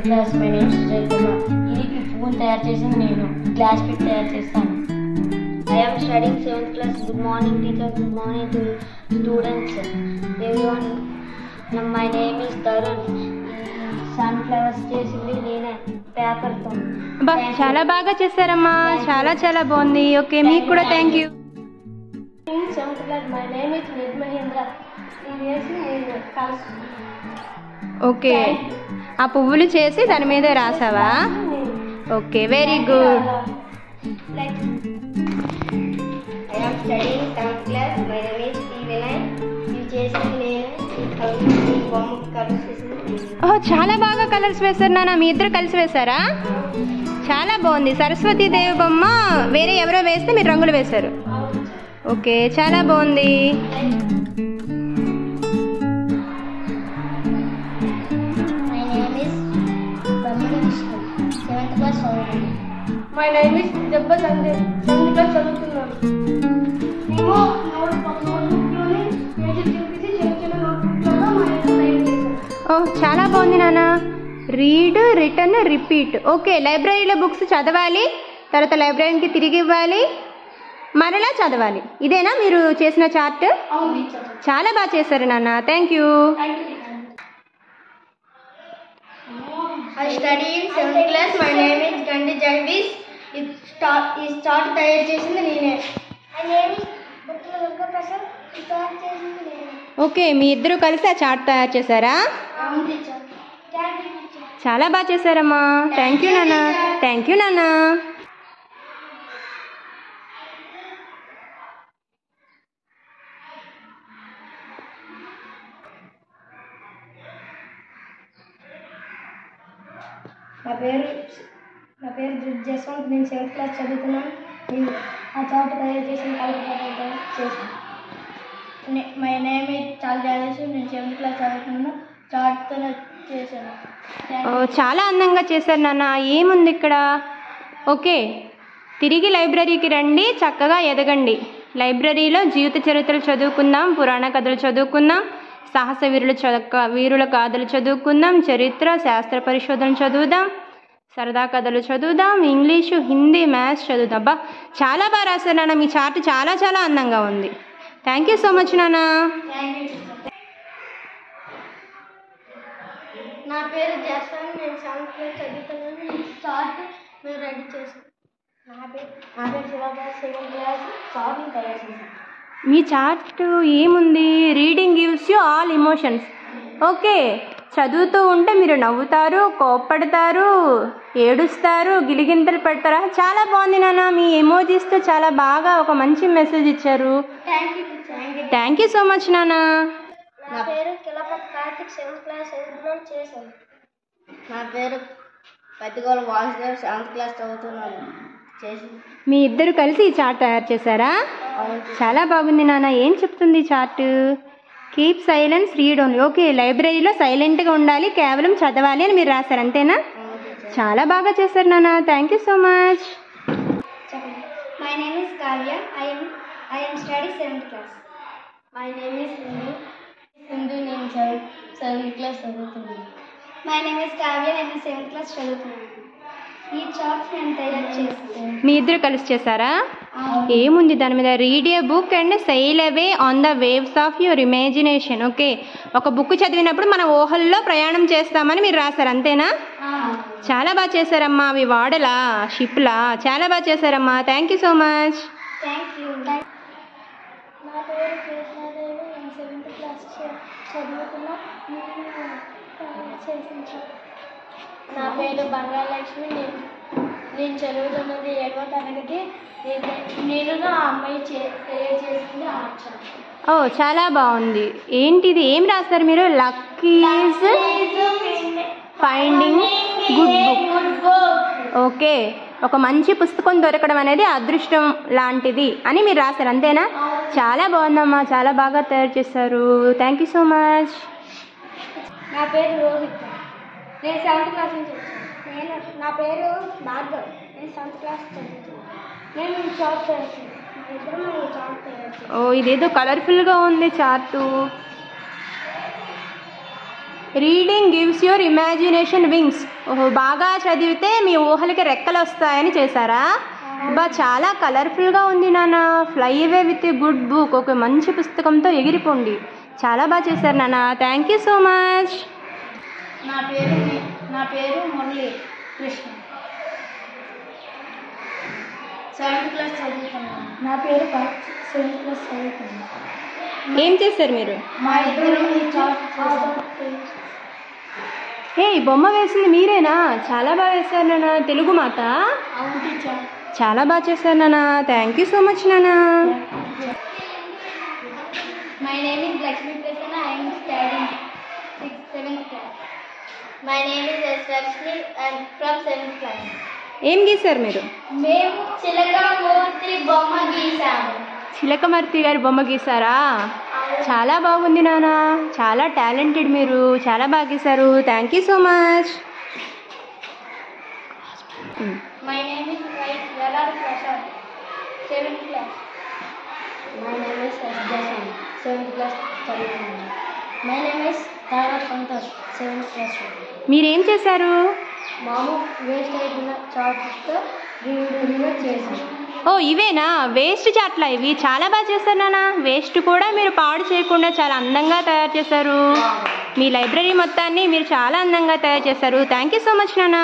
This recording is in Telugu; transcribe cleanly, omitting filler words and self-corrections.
Class. My name Sujay Kumar. ఇది ఫోన్ తయారు చేసింది నేను. గ్లాస్ పిట్ తయారు చేస్తాను. I am studying 7th class. Good morning teacher. Good morning to students. Everyone. My name is Tarun. Sunflowers చేసింది నేనే పేపర్తో. చాలా బాగా చేశారమ్మా. చాలా చాలా బాగుంది. ఓకే, మీకు కూడా thank you. 7th class. My name is Mehindra. Okay, ఆ పువ్వులు చేసి దాని మీద రాసావా? Okay, very good. I am studying 7th class. My name is Vinay. ఇది చేసింది నేను. చాలా బాగా కలర్స్ వేశారు నాన్న. మీ ఇద్దరు కలిసి వేశారా? చాలా బాగుంది. సరస్వతి దేవి బొమ్మ వేరే ఎవరో వేస్తే మీరు రంగులు వేశారు. ఓకే, చాలా బాగుంది. My name is Debba Sanjay. 7th class చదువుతున్నాను. చాలా బాగుంది నాన్న. Read, return, repeat. ఓకే, లైబ్రరీలో బుక్స్ చదవాలి, తర్వాత లైబ్రరీకి తిరిగి ఇవ్వాలి, మరలా చదవాలి. ఇదేనా మీరు చేసిన చార్ట్? చాలా బాగా చేశారు నాన్న. Thank you. I study in 7th class. My name is Gandhi Jagdish. ఈ చార్ట్ తయారు చేసింది నేనే. My name is Butla Durga Prasad. ఈ చార్ట్ చేసింది నేనే. ఓకే, మీ ఇద్దరు కలిసి ఆ చార్ట్ తయారు చేశారా? చాలా బాగా చేశారమ్మా. థ్యాంక్ యూ నాన్న. థ్యాంక్ యూ నాన్న. నా పేరు జస్వంత్. నేను 7th క్లాస్ చదువుతున్నాను. నేను ఆ చార్ట్ తయారు చేసిన చేశాను. మై నేమ్ చాలా జాలేసి. నేను 7th క్లాస్ చదువుతున్నాను. చార్ట్తో చేశాను. చాలా అందంగా చేశారు నాన్న. ఏముంది ఇక్కడ? ఓకే, తిరిగి లైబ్రరీకి రండి, చక్కగా ఎదగండి. లైబ్రరీలో జీవిత చరిత్రలు చదువుకుందాం, పురాణ కథలు చదువుకుందాం, సాహస వీరుల గాథలు చదువుకుందాం, చరిత్ర శాస్త్ర పరిశోధన చదువుదాం, సరదా కథలు చదువుదాం, ఇంగ్లీషు, హిందీ, మ్యాథ్స్ చదువుదాం. అబ్బా, చాలా బాగా రాశారు నాన్న. మీ చార్ట్ చాలా చాలా అందంగా ఉంది. థ్యాంక్ యూ సో మచ్ నాన్న. నా పేరు జస్వంత్. నేను 7th క్లాస్ చదువుతున్నాను. చార్ట్ మేము రెడీ చేసాం. నా పేరు శివదాస్. 7th క్లాస్ చార్ట్ని తయారు చేశాను. మీ చార్ట్ ఏముంది? Reading gives you all emotions. Okay, చదువుతూ ఉంటే మీరు నవ్వుతారు, కోప్పడతారు, ఏడుస్తారు, గిలిగింతలు పెడతారా? చాలా బాగుంది నాన్న. మీ ఎమోజీస్తో చాలా బాగా ఒక మంచి మెసేజ్ ఇచ్చారు. థ్యాంక్ యూ సో మచ్ నాన్న. నా పేరు కిలపతి కార్తిక్. 7th క్లాస్ చదువుతున్నాను. చేశాను. నా పేరు పత్తిగోల వాసుదేవ్. 7th క్లాస్ చదువుతున్నాను. చేసి మీ ఇద్దరు కలిసి ఈ చార్ట్ తయారు చేశారా? చాలా బాగుంది నాన్న. ఏం చెప్తుంది chart? Keep silence, read only. Okay, లైబ్రరీలో సైలెంట్గా ఉండాలి, కేవలం చదవాలి అని మీరు రాశారు, అంతేనా? చాలా బాగా చేశారు నాన్న. Thank you so much. My name is Kavya. I M study 7th class. My name is Sindhu. నేను 7th క్లాస్ చదువుతున్నాను. My name is Kavya. నేను 7th క్లాస్ చదువుతున్నాను. ఈ చార్ట్ నేను తయారు చేస్తాను. మీ ఇద్దరు కలిసి చేశారా? ఏముంది దాని మీద? Read A book and SAIL away on the waves of your imagination. Okay, ఒక బుక్ చదివినప్పుడు మన ఊహల్లో ప్రయాణం చేస్తామని మీరు రాశారు, అంతేనా? చాలా బాగా చేశారమ్మా. అవి వాడలా, షిప్లా? చాలా బాగా చేశారమ్మా. Thank you so much. Thank you. నా పేరు కృష్ణాదేవి. నేను 7th క్లాస్ చదువుతున్నా. నా పేరు బంగాలక్ష్మి. నేను చదువుతున్నది 7వ తరగతి. నేను నా అమ్మాయి చేసింది ఆర్ట్. ఓ, చాలా బాగుంది. ఏంటిది? ఏం రాస్తారు మీరు? Luck is finding good book. Okay, ఒక మంచి పుస్తకం దొరకడం అనేది అదృష్టం లాంటిది అని మీరు రాశారు, అంతేనా? చాలా బాగుందమ్మా. చాలా బాగా తయారు చేశారు. Thank you so much. నా పేరు రోహిత్. నేను 7th క్లాస్ నుంచి నా పేరు భార్గవ్. నేను 7th క్లాస్ చదువుతున్నాను. నేను చార్ట్ చేస్తాను. ఓ, ఇదేదో కలర్ఫుల్గా ఉంది chart. Reading gives your imagination wings. ఓహో, బాగా చదివితే మీ ఊహలకి రెక్కలు వస్తాయని చేశారా? బా చాలా కలర్ఫుల్గా ఉంది నాన్న. Fly away with good book. ఒక మంచి పుస్తకంతో ఎగిరిపోండి. చాలా బాగా చేశారు నాన్న. Thank you so much. నా పేరు మురళి కృష్ణ. 7th క్లాస్ చదువుతున్నాను. నా పేరు 7th క్లాస్ చదువుతున్నాను. ఏం చేశారు మీరు? మా ఇద్దరు ఈ బొమ్మ వేసింది మీరేనా? చాలా బాగా వేశారు నాన్న. తెలుగు మాత. అవును టీచర్. చాలా బాగా చేశారు నాన్న. థ్యాంక్ యూ సో మచ్ నాన్న. My name is Lakshmi Prasanna. I am studying 7th class. My name is Lakshmi and from 7th class. ఏం గీశారు మీరు? మేము చిలకమూర్తి బొమ్మ గీసాము. చిలకమూర్తి గారి బొమ్మ గీసారా? చాలా బాగుంది నాన్న. చాలా టాలెంటెడ్ మీరు. చాలా బాగా గీశారు. Thank you so much. My name is Yalal Prasad, 7th class. My name is Jason, 7th class చదువుతున్నాను. My name is Tara Santosh, 7th class. మీరేం చేశారు? మాము వేస్ట్ అయిపోయిన చార్ట్తో రీడింగ్గా చేశాను. ఓ, ఇవేనా వేస్ట్ చాట్లా? ఇవి చాలా బాగా చేశారు నాన్న. వేస్ట్ కూడా మీరు పాడు చేయకుండా చాలా అందంగా తయారు చేశారు. మీ లైబ్రరీ మొత్తాన్ని మీరు చాలా అందంగా తయారు చేశారు. థ్యాంక్ యూ సో మచ్ నాన్న.